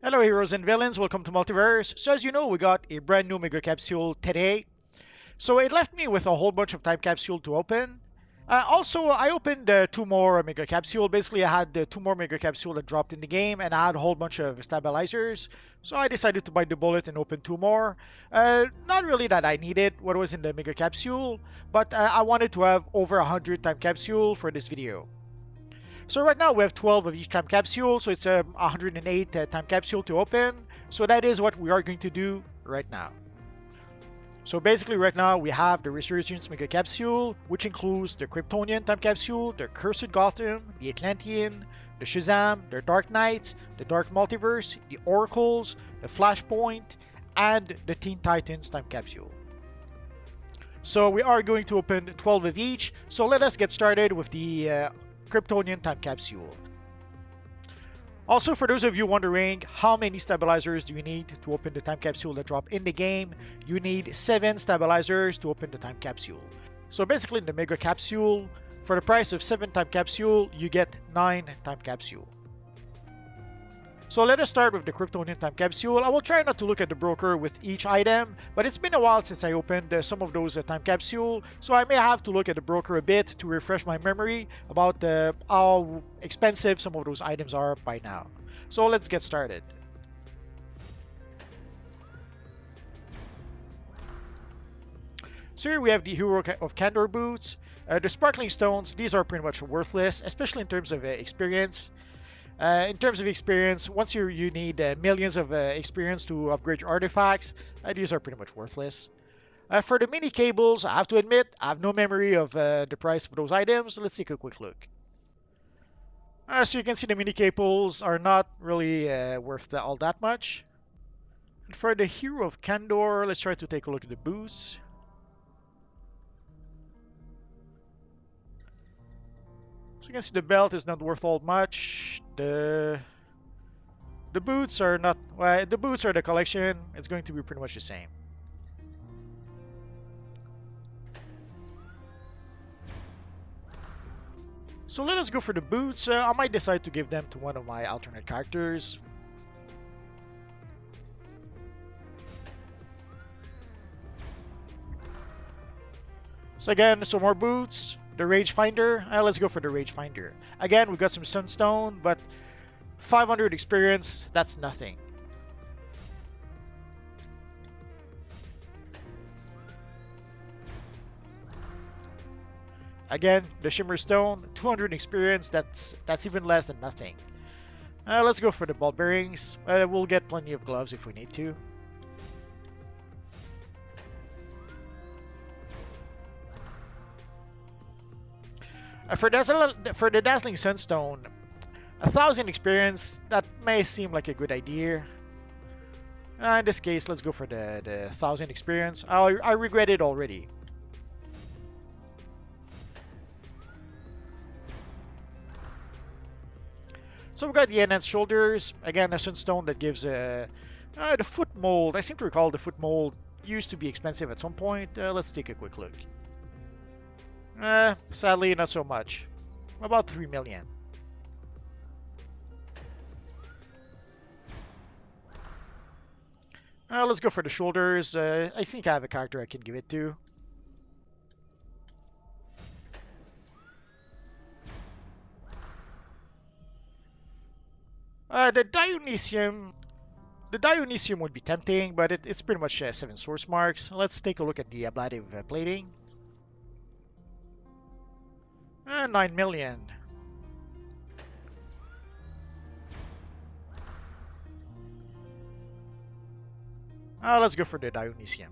Hello heroes and villains, welcome to Multiverse. So as you know, we got a brand new Mega Capsule today. So it left me with a whole bunch of Time Capsule to open. Also, I opened two more Mega Capsule. Basically, I had two more Mega Capsule that dropped in the game, and I had a whole bunch of stabilizers. So I decided to bite the bullet and open two more. Not really that I needed what was in the Mega Capsule, but I wanted to have over 100 Time Capsule for this video. So right now we have 12 of each time capsule, so it's a 108 time capsule to open. So that is what we are going to do right now. So basically right now we have the Resurgence Mega Capsule, which includes the Kryptonian Time Capsule, the Cursed Gotham, the Atlantean, the Shazam, the Dark Knights, the Dark Multiverse, the Oracles, the Flashpoint, and the Teen Titans Time Capsule. So we are going to open 12 of each, so let us get started with the Kryptonian Time Capsule. Also, for those of you wondering how many stabilizers do you need to open the time capsule that drop in the game, you need 7 stabilizers to open the time capsule. So basically in the Mega Capsule, for the price of 7 time capsule, you get 9 time capsule. So let us start with the Kryptonian Time Capsule. I will try not to look at the broker with each item, but it's been a while since I opened some of those Time Capsule, so I may have to look at the broker a bit to refresh my memory about how expensive some of those items are by now. So let's get started. So here we have the Hero of Candor boots. The Sparkling Stones, these are pretty much worthless, especially in terms of experience. In terms of experience, once you need millions of experience to upgrade your artifacts, these are pretty much worthless. For the mini cables, I have to admit, I have no memory of the price of those items. Let's take a quick look. So you can see the mini cables are not really worth all that much. And for the Hero of Candor, let's try to take a look at the boots. So you can see the belt is not worth all much. The boots are not, well, the boots are the collection. It's going to be pretty much the same. So let us go for the boots. I might decide to give them to one of my alternate characters. So again, some more boots. The Rage Finder. Let's go for the Rage Finder. Again, we got some Sunstone, but 500 experience, that's nothing. Again, the Shimmer Stone, 200 experience, that's even less than nothing. Let's go for the ball bearings. We'll get plenty of gloves if we need to. For the Dazzling Sunstone, 1,000 experience, that may seem like a good idea. In this case, let's go for the 1,000 experience. I regret it already. So we got the enhanced shoulders. Again, a Sunstone that gives the foot mold. I seem to recall the foot mold used to be expensive at some point. Let's take a quick look. Sadly, not so much. About 3 million. Let's go for the shoulders. I think I have a character I can give it to. The Dionysium would be tempting, but it's pretty much 7 source marks. Let's take a look at the ablative plating. 9 million. Let's go for the Dionysium.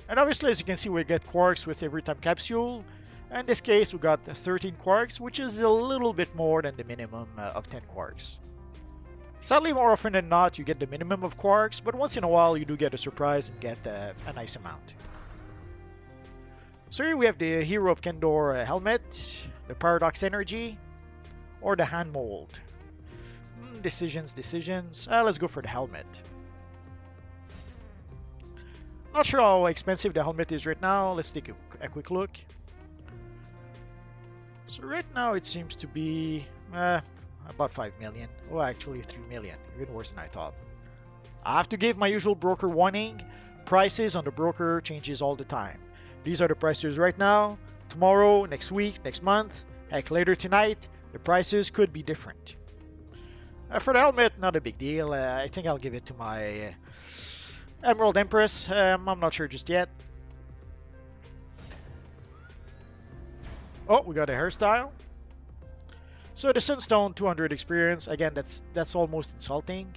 And obviously, as you can see, we get quarks with every time capsule. In this case, we got 13 quarks, which is a little bit more than the minimum of 10 quarks. Sadly, more often than not, you get the minimum of quarks, but once in a while, you do get a surprise and get a nice amount. So here we have the Hero of Candor helmet, the Paradox Energy, or the hand mold. Decisions. Let's go for the helmet. Not sure how expensive the helmet is right now. Let's take a quick look. So right now it seems to be about 5 million. Oh, actually 3 million. Even worse than I thought. I have to give my usual broker warning. Prices on the broker changes all the time. These are the prices right now. Tomorrow, next week, next month, heck, later tonight, the prices could be different. For the helmet, not a big deal. I think I'll give it to my Emerald Empress. I'm not sure just yet. Oh, we got a hairstyle. So the Sunstone 200 experience, again, that's almost insulting.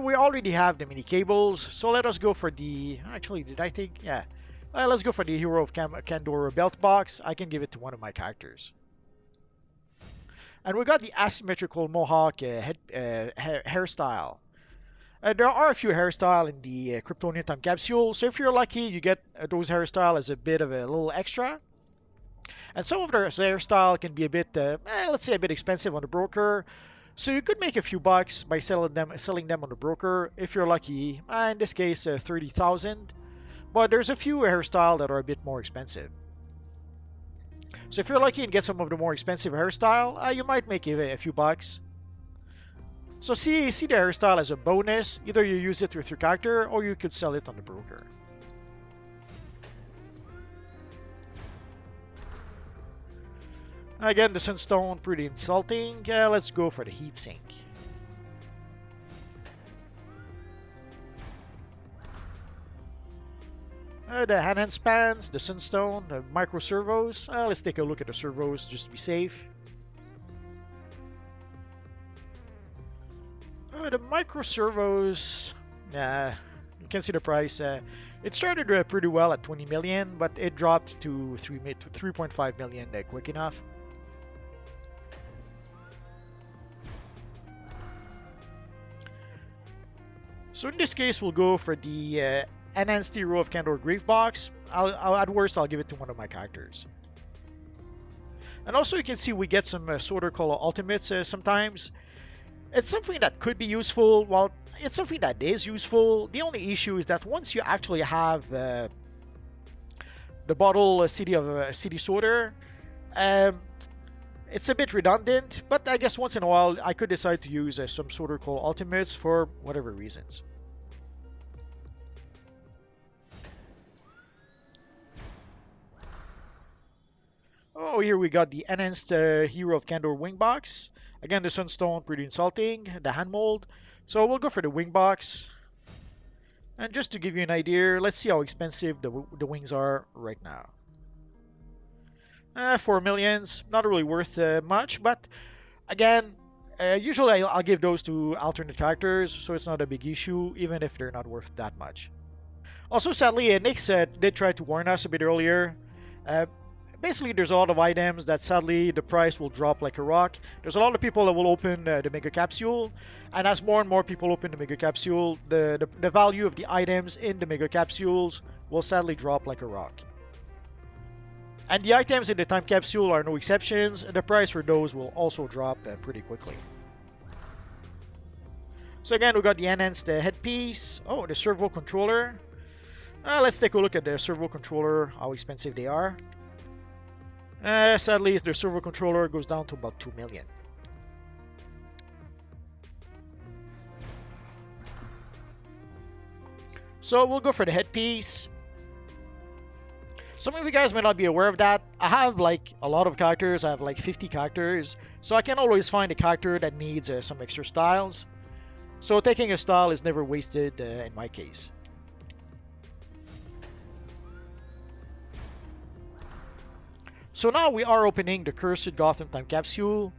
We already have the mini cables, so let us go for the... Actually, did I think? Yeah. Let's go for the Hero of Candor belt box. I can give it to one of my characters. And we got the asymmetrical Mohawk hairstyle. There are a few hairstyles in the Kryptonian Time Capsule, so if you're lucky, you get those hairstyles as a bit of a little extra. And some of their hairstyle can be a bit, let's say, a bit expensive on the broker. So you could make a few bucks by selling them on the broker if you're lucky. In this case, 30,000. But there's a few hairstyles that are a bit more expensive. So if you're lucky and get some of the more expensive hairstyle, you might make a few bucks. So see the hairstyle as a bonus. Either you use it with your character or you could sell it on the broker. Again, the Sunstone, pretty insulting. Let's go for the heatsink. The hand spans, the Sunstone, the micro servos. Let's take a look at the servos just to be safe. The micro servos, you can see the price. It started pretty well at 20 million, but it dropped to 3.5 million quick enough. So in this case, we'll go for the Enhanced Hero of Candor Grave Box. At worst, I'll give it to one of my characters. And also, you can see we get some Sorter Color Ultimates sometimes. It's something that could be useful. Well, it's something that is useful. The only issue is that once you actually have the bottle CD Sorter, it's a bit redundant. But I guess once in a while, I could decide to use some Sorter Color Ultimates for whatever reasons. Oh, here we got the Enhanced Hero of Candor Wing Box. Again, the Sunstone, pretty insulting. The hand mold. So we'll go for the wing box. And just to give you an idea, let's see how expensive the wings are right now. 4 millions, not really worth much, but again, usually I'll give those to alternate characters, so it's not a big issue, even if they're not worth that much. Also, sadly, Nyx did try to warn us a bit earlier. Basically, there's a lot of items that sadly the price will drop like a rock. There's a lot of people that will open the Mega Capsule, and as more and more people open the Mega Capsule, the value of the items in the Mega Capsules will sadly drop like a rock. And the items in the Time Capsule are no exceptions, and the price for those will also drop pretty quickly. So again, we got the enhanced headpiece. Oh, the servo controller. Let's take a look at the servo controller, how expensive they are. Sadly, the servo controller goes down to about 2 million. So we'll go for the headpiece. Some of you guys may not be aware of that. I have like a lot of characters. I have like 50 characters. So I can always find a character that needs some extra styles. So taking a style is never wasted in my case. So now we are opening the Cursed Gotham Time Capsule.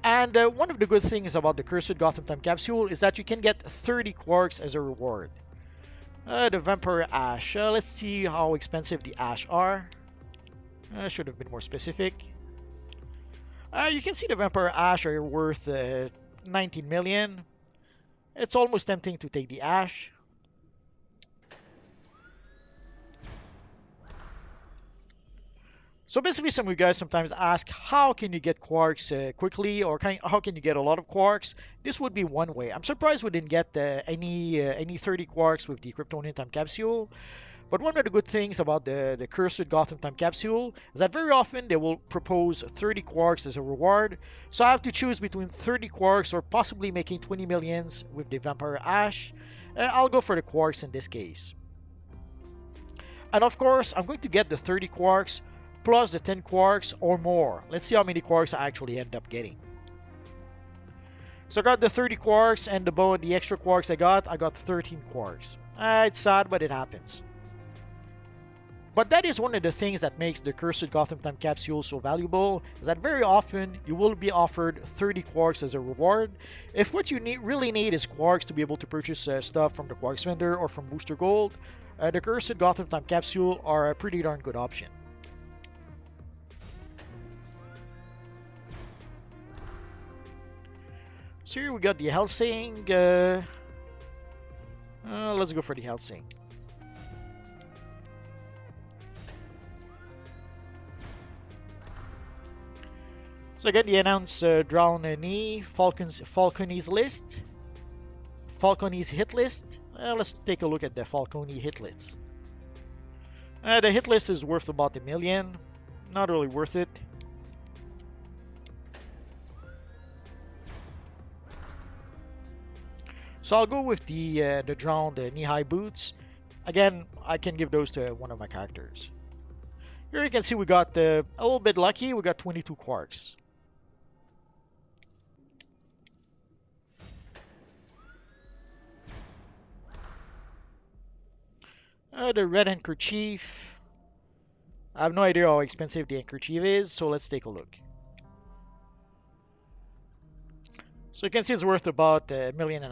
And one of the good things about the Cursed Gotham Time Capsule is that you can get 30 quarks as a reward. The Vampire Ash. Let's see how expensive the Ash are. Should have been more specific. You can see the Vampire Ash are worth 19 million. It's almost tempting to take the Ash. So basically, some of you guys sometimes ask, how can you get quarks quickly, or how can you get a lot of quarks? This would be one way. I'm surprised we didn't get any 30 quarks with the Kryptonian Time Capsule, But one of the good things about the Cursed Gotham Time Capsule is that very often they will propose 30 quarks as a reward. So I have to choose between 30 quarks or possibly making 20 millions with the Vampire Ash. I'll go for the quarks in this case. And of course, I'm going to get the 30 quarks plus the 10 quarks or more. Let's see how many quarks I actually end up getting. So I got the 30 quarks, and the extra quarks I got 13 quarks. It's sad, but it happens. But that is one of the things that makes the Cursed Gotham Time Capsule so valuable, is that very often you will be offered 30 quarks as a reward. If what you really need is quarks to be able to purchase stuff from the Quarks vendor or from Booster Gold, the Cursed Gotham Time Capsule are a pretty darn good option. So here we got the Helsing. Let's go for the Helsing. So again, the announced Drown Knee, Falcone's list. Falcone's hit list. Let's take a look at the Falcone hit list. The hit list is worth about $1 million. Not really worth it. So I'll go with the drowned knee-high boots. Again, I can give those to one of my characters. Here you can see we got a little bit lucky. We got 22 quarks. The red handkerchief. I have no idea how expensive the handkerchief is, so let's take a look. So you can see it's worth about $1.5 million.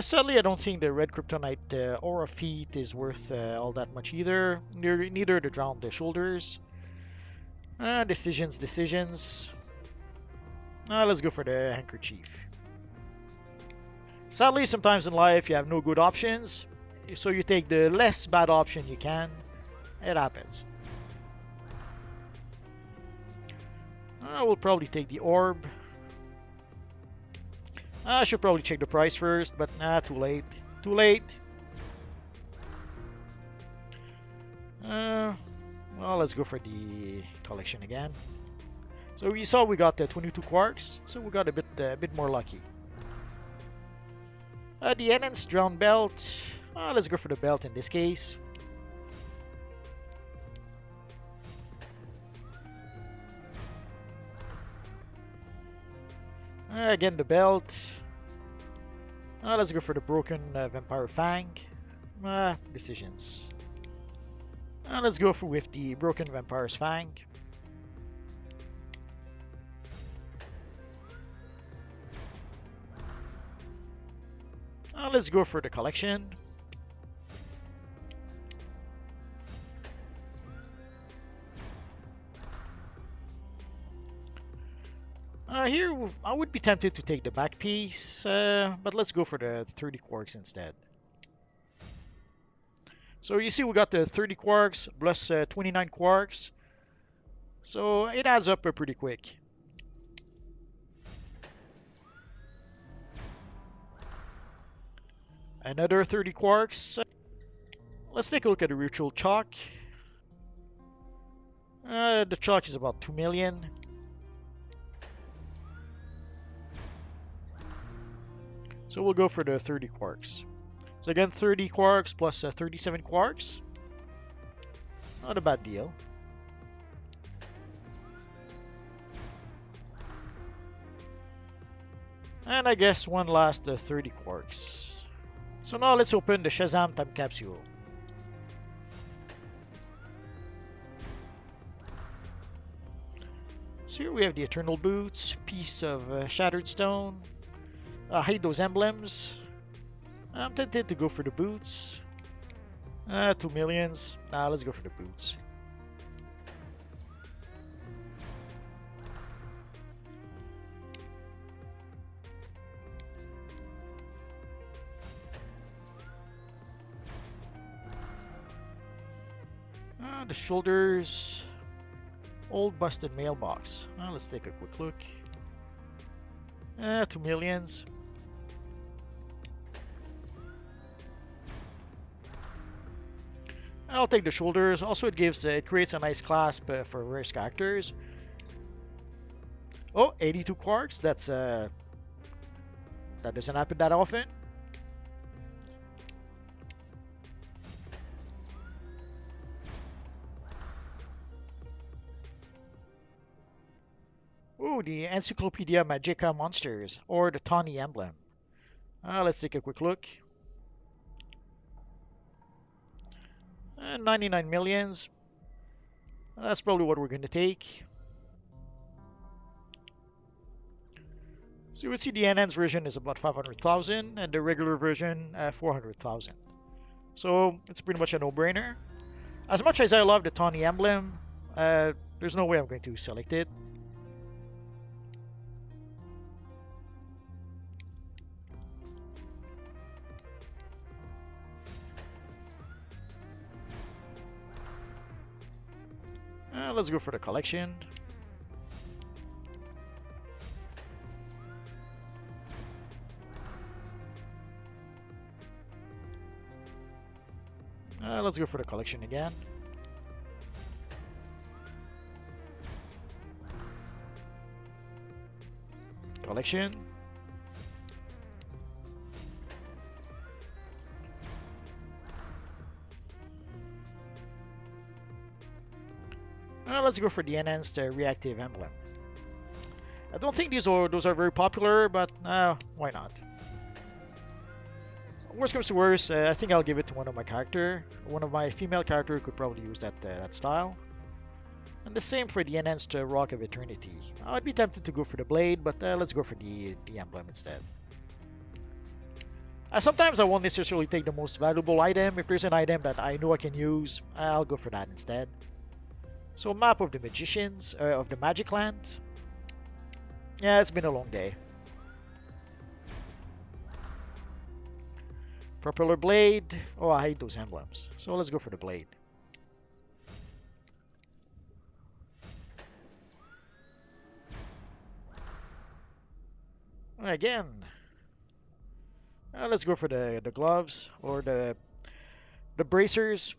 Sadly, I don't think the red kryptonite aura feat is worth all that much either. Neither the drowned shoulders. Decisions. Let's go for the handkerchief. Sadly, sometimes in life you have no good options, so you take the less bad option you can. It happens. I will probably take the orb. I should probably check the price first, but too late. Too late. Well, let's go for the collection again. So we saw we got 22 quarks, so we got a bit more lucky. The Enhanced Drown Belt. Let's go for the belt in this case. Again, the belt. Let's go for the broken Vampire Fang. Decisions. Let's go with the broken Vampire's Fang. Let's go for the collection. Here, I would be tempted to take the back piece, but let's go for the 30 quarks instead. So you see we got the 30 quarks plus 29 quarks. So it adds up pretty quick. Another 30 quarks. Let's take a look at the Ritual Chalk. The chalk is about 2 million. So we'll go for the 30 quarks. So again, 30 quarks plus 37 quarks. Not a bad deal. And I guess one last 30 quarks. So now let's open the Shazam Time Capsule. So here we have the Eternal Boots, piece of Shattered Stone. I hate those emblems. I'm tempted to go for the boots. 2 millions. Let's go for the boots. The shoulders. Old busted mailbox. Let's take a quick look. 2 millions. I'll take the shoulders. Also, it creates a nice clasp for various characters. Oh, 82 quarks. That doesn't happen that often. Ooh, the Encyclopedia Magica monsters or the Tawny emblem. Let's take a quick look. 99 millions. That's probably what we're going to take. So you would see the enhanced version is about 500,000 and the regular version 400,000. So it's pretty much a no-brainer. As much as I love the Tawny emblem, there's no way I'm going to select it. Let's go for the collection. Let's go for the collection again. Collection. Let's go for the enhanced reactive emblem. I don't think those are very popular, but why not? Worst comes to worst, I think I'll give it to one of my character. One of my female character could probably use that style. And the same for the enhanced Rock of Eternity. I'd be tempted to go for the blade, but let's go for the emblem instead. Sometimes I won't necessarily take the most valuable item. If there's an item that I know I can use, I'll go for that instead. So map of the magicians, of the magic land. Yeah, it's been a long day. Propeller blade. Oh, I hate those emblems. So let's go for the blade. Again. Let's go for the gloves or the bracers.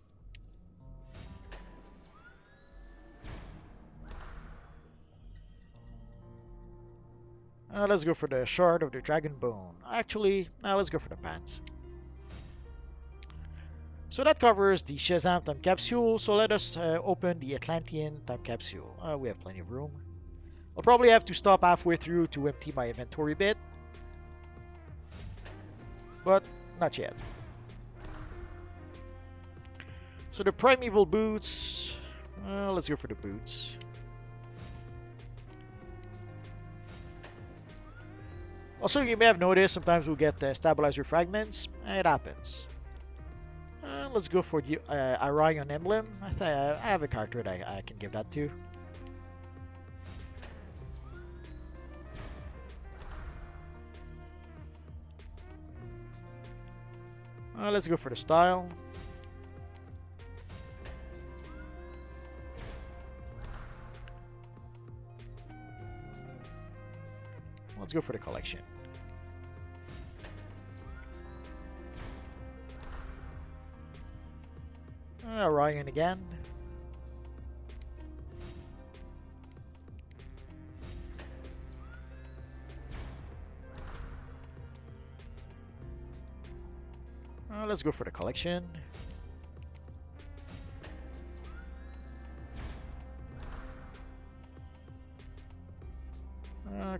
Let's go for the shard of the dragon bone. Actually, let's go for the pants. So that covers the Shazam time capsule. So let us open the Atlantean time capsule. We have plenty of room. I'll probably have to stop halfway through to empty my inventory bit. But not yet. So the primeval boots. Let's go for the boots. Also, you may have noticed sometimes we'll get stabilizer fragments. It happens. Let's go for the Orion emblem. I have a character that I can give that to. Let's go for the style. Let's go for the collection. Orion again. Let's go for the collection.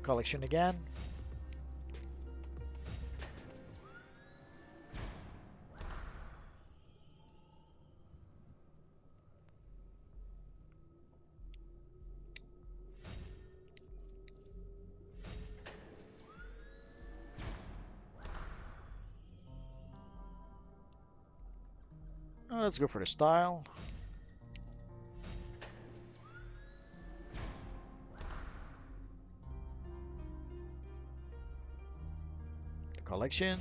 Collection again. Let's go for the style. The collection.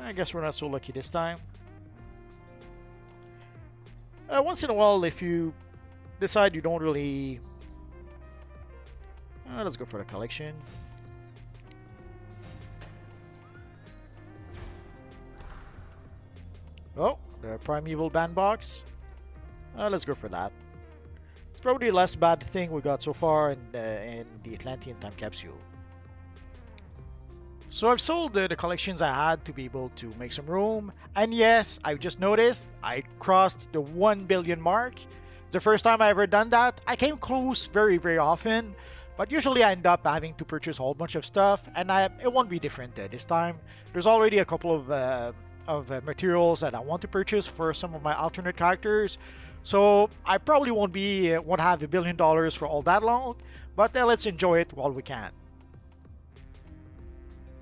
I guess we're not so lucky this time. Once in a while, if you decide you don't really... let's go for the collection. Oh, the Primeval Bandbox. Let's go for that. It's probably the less bad thing we got so far in the Atlantean Time Capsule. So I've sold the collections I had to be able to make some room. And yes, I've just noticed I crossed the 1 billion mark. It's the first time I ever done that. I came close very, very often. But usually I end up having to purchase a whole bunch of stuff. And it won't be different this time. There's already a couple of materials that I want to purchase for some of my alternate characters. So I probably won't have $1 billion for all that long. But let's enjoy it while we can.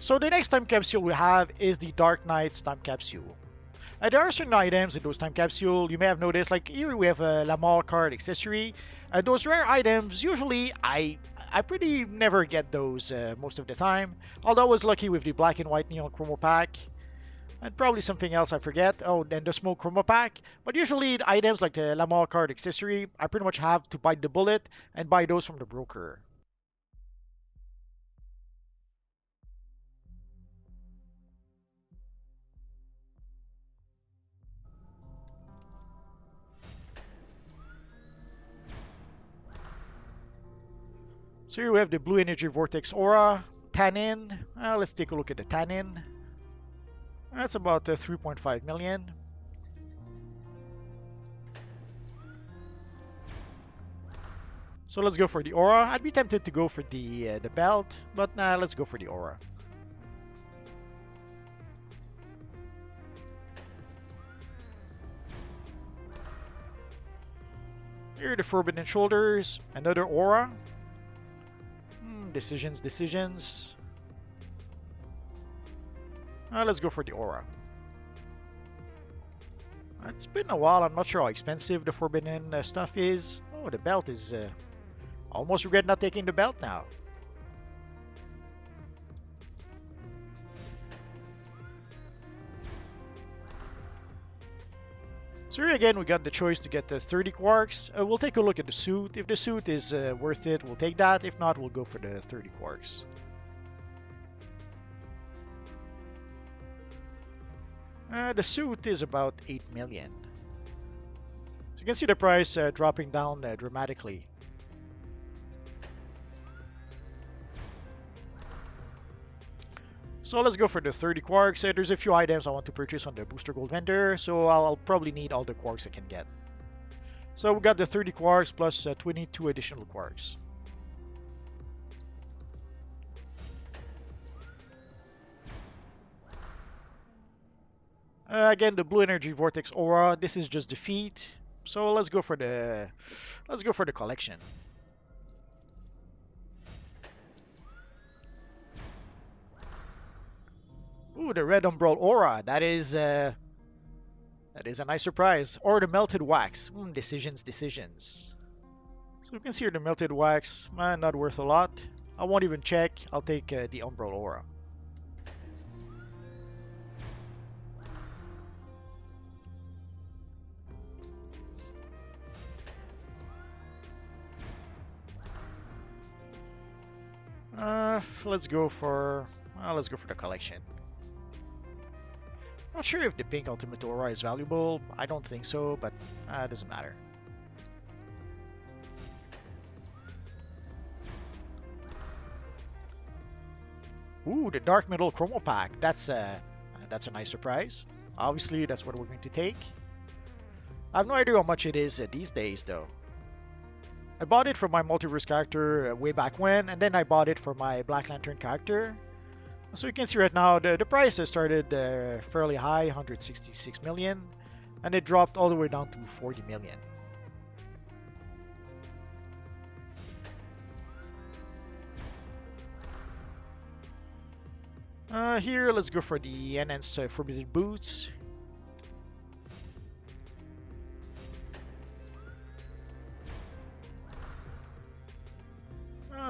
So the next time capsule we have is the Dark Knight's time capsule. There are certain items in those time capsule you may have noticed, like here we have a Lamar card accessory. Those rare items, usually I pretty never get those most of the time. Although I was lucky with the black and white neon chromo pack. And probably something else I forget. Oh, and the smoke chroma pack. But usually the items like the Lamar card accessory, I pretty much have to bite the bullet and buy those from the broker. So here we have the Blue Energy Vortex Aura, Tannin. Let's take a look at the Tannin. That's about 3.5 million. So let's go for the Aura. I'd be tempted to go for the belt, but nah, let's go for the Aura. Here are the Forbidden Shoulders, another Aura. Decisions. Let's go for the Aura. It's been a while. I'm not sure how expensive the Forbidden stuff is. Oh, the belt is... almost regret not taking the belt now. So here again, we got the choice to get the 30 quarks. We'll take a look at the suit. If the suit is worth it, we'll take that. If not, we'll go for the 30 quarks. The suit is about 8 million. So you can see the price dropping down dramatically. So let's go for the 30 quarks. There's a few items I want to purchase on the booster gold vendor, so I'll probably need all the quarks I can get. So we got the 30 quarks plus 22 additional quarks. Again, the Blue Energy Vortex Aura. This is just defeat. So let's go for the collection. Ooh, the Red Umbral Aura. That is a nice surprise. Or the Melted Wax. Decisions. So you can see here the Melted Wax. Not worth a lot. I won't even check. I'll take the Umbral Aura. Let's go for the collection. Not sure if the pink Ultimate Aura is valuable. I don't think so, but it doesn't matter. Ooh, the Dark Metal Chromo Pack. That's a nice surprise. Obviously, that's what we're going to take. I have no idea how much it is these days, though. I bought it for my Multiverse character way back when, and then I bought it for my Black Lantern character. So you can see right now the price has started fairly high, 166 million, and it dropped all the way down to 40 million. Here, let's go for the Enhanced Forbidden Boots.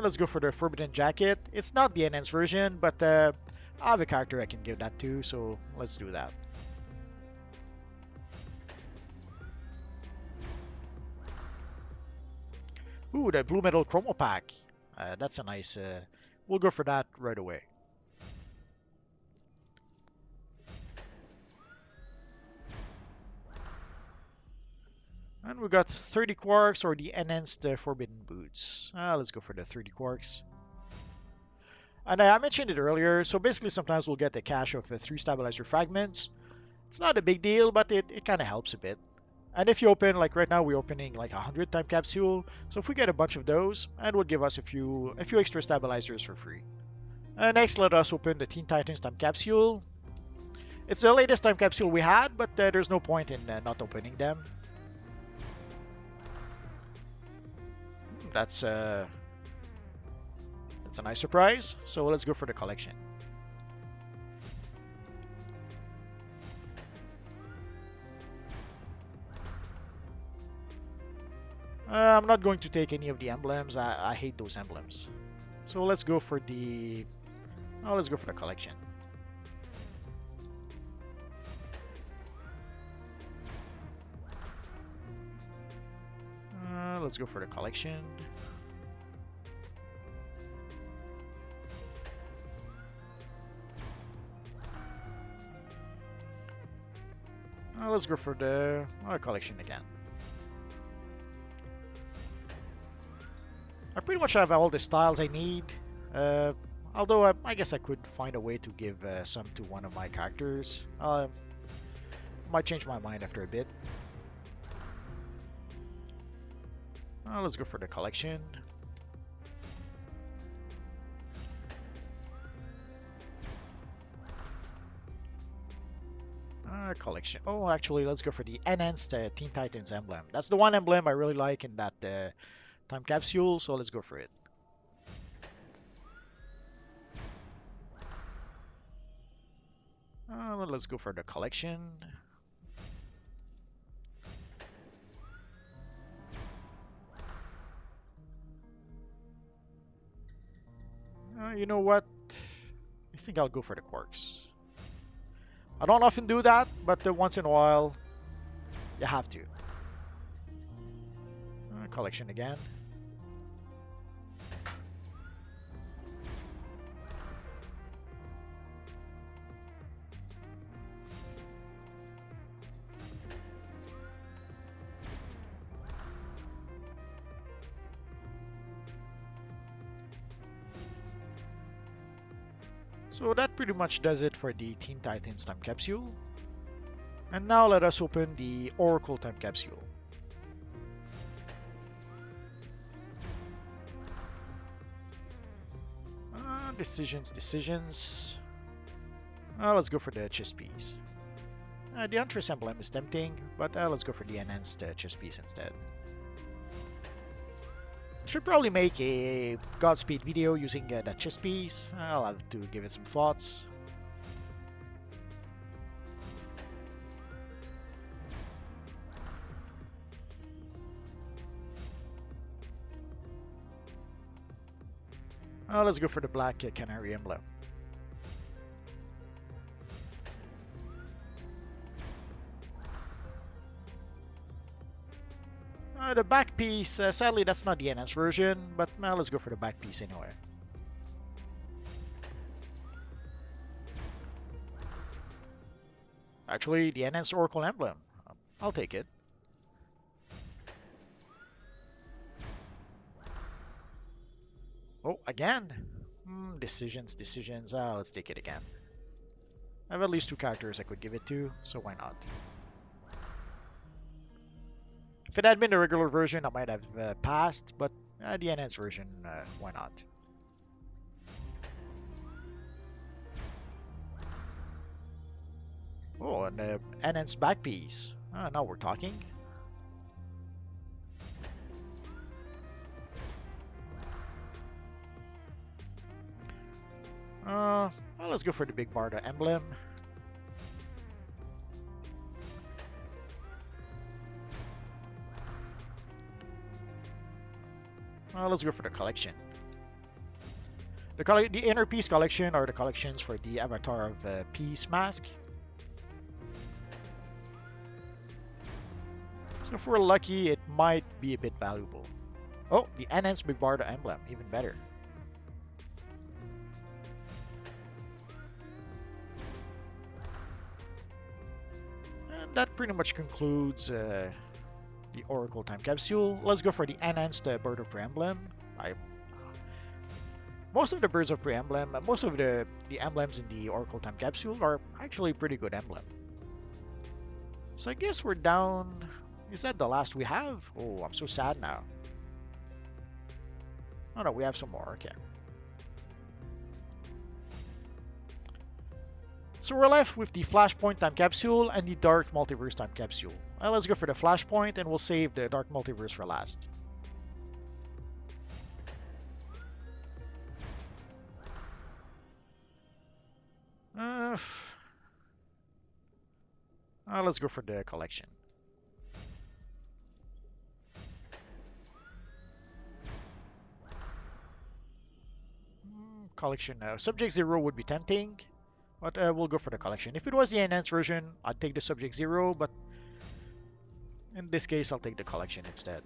Let's go for the Forbidden Jacket. It's not the enhanced version, but I have a character I can give that to, so let's do that. Ooh, the blue metal chromo pack. That's a nice. We'll go for that right away. And we got 30 quarks or the enhanced forbidden boots. Let's go for the 30 quarks. And I mentioned it earlier, so basically sometimes we'll get the cache of 3 stabilizer fragments. It's not a big deal, but it kind of helps a bit. And if you open, like right now, we're opening like 100 time capsule. So if we get a bunch of those, it will give us a few extra stabilizers for free. Next, let us open the Teen Titans time capsule. It's the latest time capsule we had, but there's no point in not opening them. That's a nice surprise. So let's go for the collection. I'm not going to take any of the emblems. I hate those emblems. So let's go for the collection. Let's go for the collection. Let's go for the collection again. I pretty much have all the styles I need. Although I guess I could find a way to give some to one of my characters. Might change my mind after a bit. Let's go for the collection. Collection. Oh, actually, let's go for the enhanced Teen Titans emblem. That's the one emblem I really like in that time capsule, so let's go for it. Let's go for the collection. You know what? I think I'll go for the quarks. I don't often do that, but once in a while, you have to. Collection again. So that pretty much does it for the Teen Titans time capsule. And now let us open the Oracle time capsule. Decisions. Let's go for the chess piece. The Huntress emblem is tempting, but let's go for the enhanced chess piece instead. Should probably make a Godspeed video using that chess piece. I'll have to give it some thoughts. Let's go for the black canary emblem. The back piece, sadly that's not the enhanced version, but let's go for the back piece anyway. Actually, the enhanced Oracle emblem. I'll take it. Oh, again? Decisions. Let's take it again. I have at least 2 characters I could give it to, so why not? If it had been the regular version, I might have passed, but the enhanced version, why not? Oh, and the enhanced back piece. Now we're talking. Well, let's go for the big Barda emblem. Let's go for the collection. The inner piece collection are the collections for the avatar of Peace mask. So if we're lucky, it might be a bit valuable. Oh, the enhanced Big Barda emblem, even better. And that pretty much concludes the Oracle Time Capsule. Let's go for the enhanced Bird of Prey emblem. Most of the Birds of Prey emblem, most of the emblems in the Oracle Time Capsule are actually pretty good emblem. So I guess we're down. Is that the last we have? Oh, I'm so sad now. Oh no, we have some more. Okay. So we're left with the Flashpoint Time Capsule and the Dark Multiverse Time Capsule. Let's go for the Flashpoint and we'll save the Dark Multiverse for last. Let's go for the collection. Collection. Subject 0 would be tempting, but we'll go for the collection. If it was the enhanced version, I'd take the Subject 0, but in this case, I'll take the collection instead.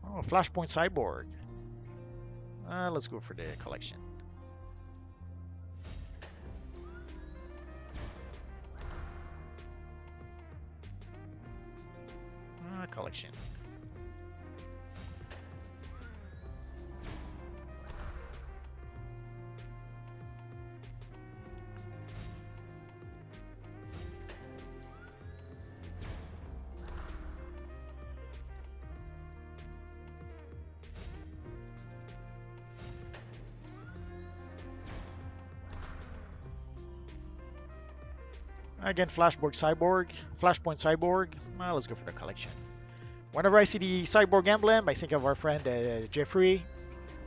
Oh, Flashpoint Cyborg. Let's go for the collection. Collection. Again, Flashpoint Cyborg. Let's go for the collection. Whenever I see the Cyborg emblem, I think of our friend Jeffrey,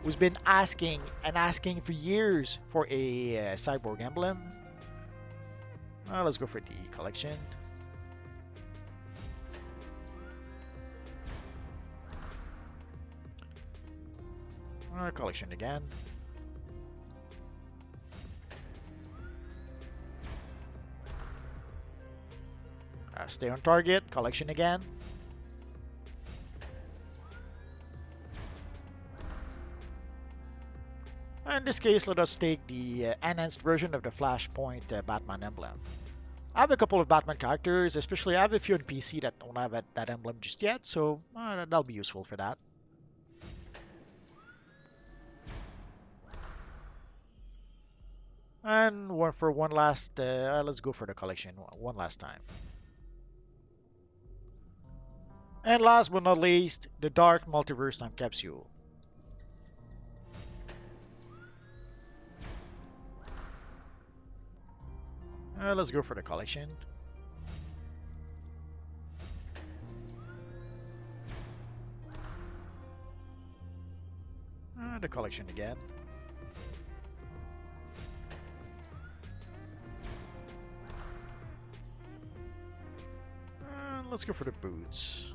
who's been asking for years for a Cyborg emblem. Let's go for the collection. Collection again. Stay on target. Collection again. In this case, let us take the enhanced version of the Flashpoint Batman emblem. I have a couple of Batman characters, especially I have a few on PC that don't have that emblem just yet, so that'll be useful for that. And for one last, let's go for the collection one last time. And last but not least, the Dark Multiverse Time Capsule. Let's go for the collection. The collection again. Let's go for the boots.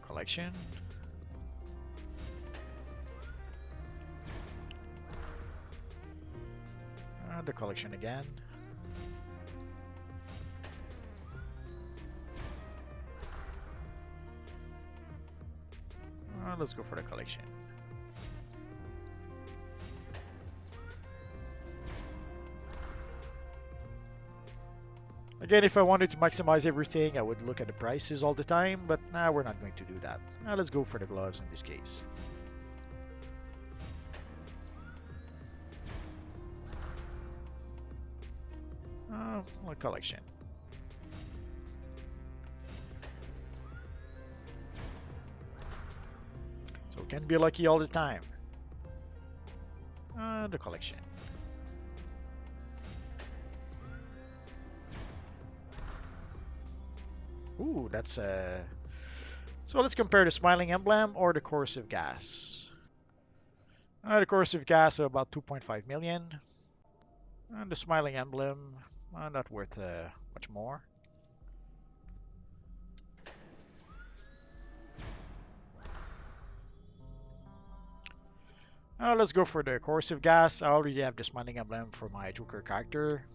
Collection. The collection again. Let's go for the collection. Again, if I wanted to maximize everything, I would look at the prices all the time, but we're not going to do that. Let's go for the gloves in this case. What collection? So can't be lucky all the time. The collection. Ooh, that's So let's compare the Smiling Emblem or the Corrosive Gas. The Corrosive Gas are about 2.5 million. And the Smiling Emblem, not worth much more. Let's go for the corrosive gas. I already have the smiling emblem for my Joker character.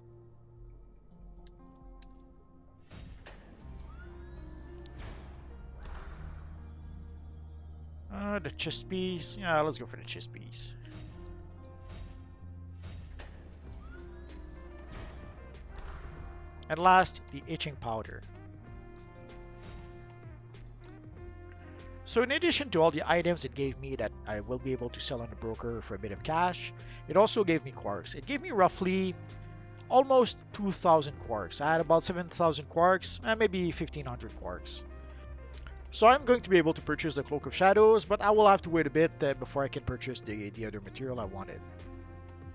The chest piece. Yeah, let's go for the chest piece. And last, the itching powder. So in addition to all the items it gave me that I will be able to sell on the broker for a bit of cash, it also gave me quarks. It gave me roughly almost 2,000 quarks. I had about 7,000 quarks and maybe 1,500 quarks. So I'm going to be able to purchase the Cloak of Shadows, but I will have to wait a bit before I can purchase the other material I wanted.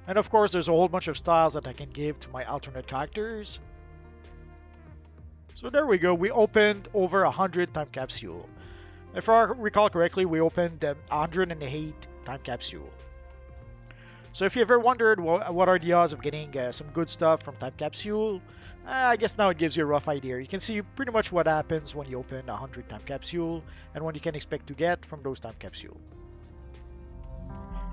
And of course, there's a whole bunch of styles that I can give to my alternate characters. So there we go, we opened over 100 time capsule. If I recall correctly, we opened 108 time capsule. So if you ever wondered what are the odds of getting some good stuff from time capsule, I guess now it gives you a rough idea. You can see pretty much what happens when you open 100 time capsule and what you can expect to get from those time capsule.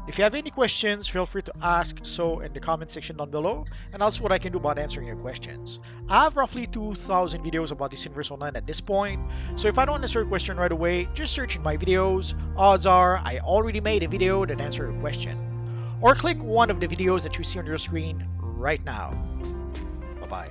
If you have any questions, feel free to ask so in the comment section down below, and I'll see what I can do about answering your questions. I have roughly 2,000 videos about this Universe Online at this point, so if I don't answer your question right away, just search in my videos. Odds are I already made a video that answers your question. Or click one of the videos that you see on your screen right now. Bye-bye.